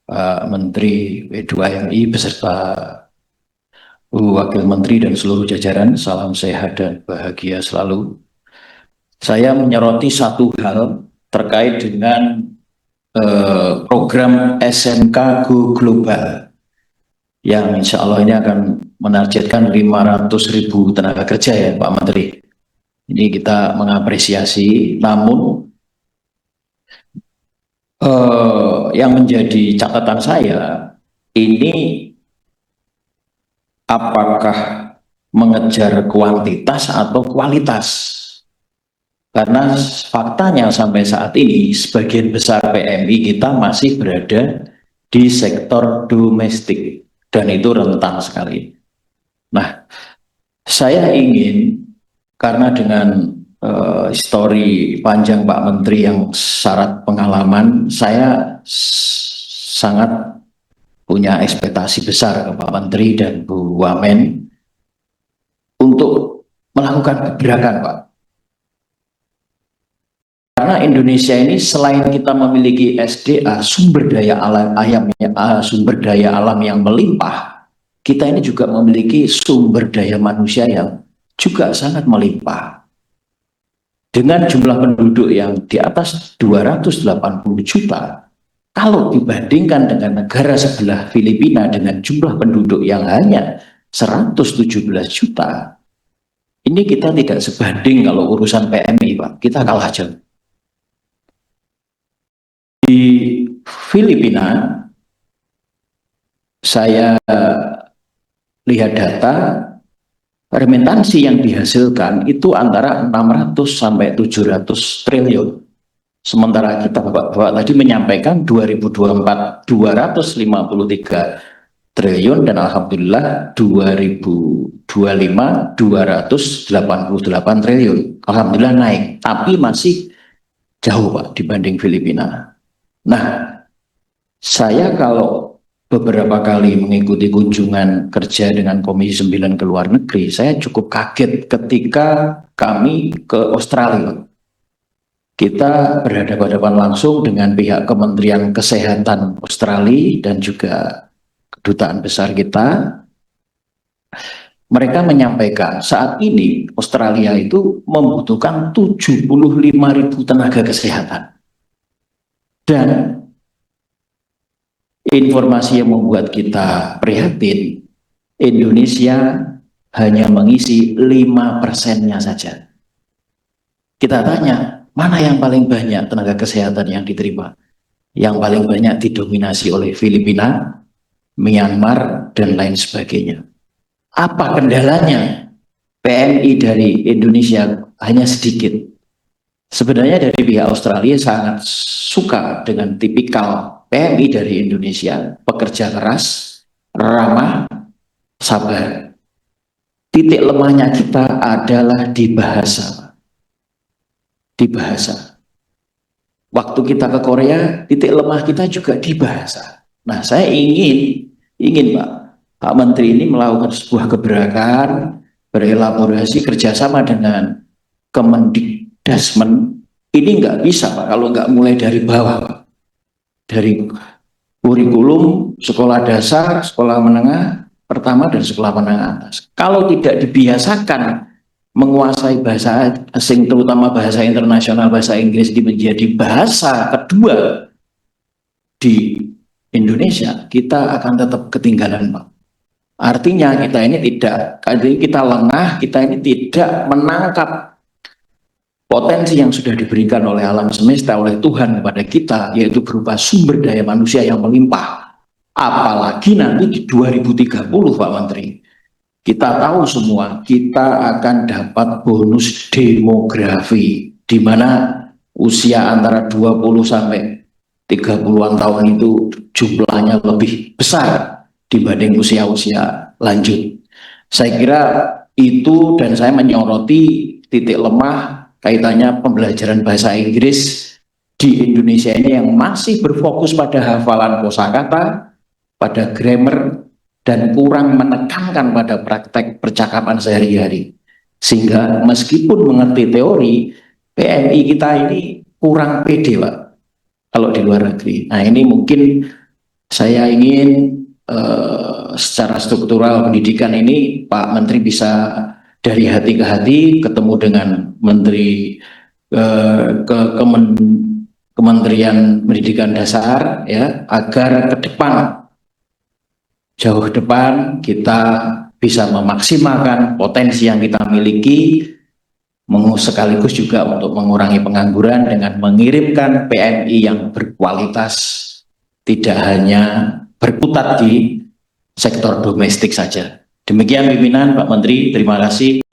Pak Menteri P2MI beserta Wakil Menteri dan seluruh jajaran, salam sehat dan bahagia selalu. Saya menyoroti satu hal terkait dengan program SMK Go Global yang insya Allah ini akan menargetkan 500.000 tenaga kerja ya Pak Menteri. Ini kita mengapresiasi, namun yang menjadi catatan saya ini apakah mengejar kuantitas atau kualitas? Karena faktanya sampai saat ini sebagian besar PMI kita masih berada di sektor domestik dan itu rentan sekali. Nah, saya ingin karena dengan histori panjang Pak Menteri yang syarat pengalaman, saya sangat punya ekspektasi besar ke Pak Menteri dan Bu Wamen untuk melakukan gebrakan, Pak. Karena Indonesia ini selain kita memiliki SDA, sumber daya alam yang melimpah, kita ini juga memiliki sumber daya manusia yang juga sangat melimpah. Dengan jumlah penduduk yang di atas 280 juta, kalau dibandingkan dengan negara sebelah Filipina dengan jumlah penduduk yang hanya 117 juta, ini kita tidak sebanding kalau urusan PMI, Pak. Kita kalah jauh. Di Filipina, saya lihat data, remitansi yang dihasilkan itu antara 600 sampai 700 triliun. Sementara kita Bapak tadi menyampaikan 2024 253 triliun dan alhamdulillah 2025 288 triliun. Alhamdulillah naik, tapi masih jauh Pak dibanding Filipina. Nah, saya kalau beberapa kali mengikuti kunjungan kerja dengan Komisi 9 ke luar negeri, saya cukup kaget ketika kami ke Australia. Kita berhadapan-hadapan langsung dengan pihak Kementerian Kesehatan Australia dan juga kedutaan besar kita. Mereka menyampaikan saat ini Australia itu membutuhkan 75.000 tenaga kesehatan. Dan informasi yang membuat kita prihatin, Indonesia hanya mengisi 5%-nya saja. Kita tanya, mana yang paling banyak tenaga kesehatan yang diterima? Yang paling banyak didominasi oleh Filipina, Myanmar, dan lain sebagainya. Apa kendalanya? PMI dari Indonesia hanya sedikit. Sebenarnya dari pihak Australia sangat suka dengan tipikal PMI dari Indonesia, pekerja keras, ramah, sabar. Titik lemahnya kita adalah di bahasa. Di bahasa. Waktu kita ke Korea, titik lemah kita juga di bahasa. Nah, saya ingin Pak Menteri ini melakukan sebuah gebrakan, berelaborasi kerjasama dengan Kemendikbudrismen. Ini nggak bisa Pak kalau nggak mulai dari bawah Pak. Dari kurikulum sekolah dasar, sekolah menengah pertama dan sekolah menengah atas. Kalau tidak dibiasakan menguasai bahasa asing, terutama bahasa internasional, bahasa Inggris ini menjadi bahasa kedua di Indonesia, kita akan tetap ketinggalan Pak. Artinya kita ini kita lengah, kita ini tidak menangkap potensi yang sudah diberikan oleh alam semesta, oleh Tuhan kepada kita, yaitu berupa sumber daya manusia yang melimpah. Apalagi nanti di 2030 Pak Menteri, kita tahu semua kita akan dapat bonus demografi, di mana usia antara 20 sampai 30-an tahun itu jumlahnya lebih besar dibanding usia-usia lanjut. Saya kira itu, dan saya menyoroti titik lemah kaitannya pembelajaran bahasa Inggris di Indonesia ini yang masih berfokus pada hafalan kosakata, pada grammar, dan kurang menekankan pada praktek percakapan sehari-hari. Sehingga meskipun mengerti teori, PMI kita ini kurang pede Pak kalau di luar negeri. Nah, ini mungkin Saya ingin secara struktural pendidikan ini Pak Menteri bisa dari hati ke hati ketemu dengan Menteri Kementerian Pendidikan Dasar ya, agar ke depan, jauh ke depan kita bisa memaksimalkan potensi yang kita miliki, sekaligus juga untuk mengurangi pengangguran dengan mengirimkan PMI yang berkualitas, tidak hanya berkutat di sektor domestik saja. Demikian pimpinan, Pak Menteri, terima kasih.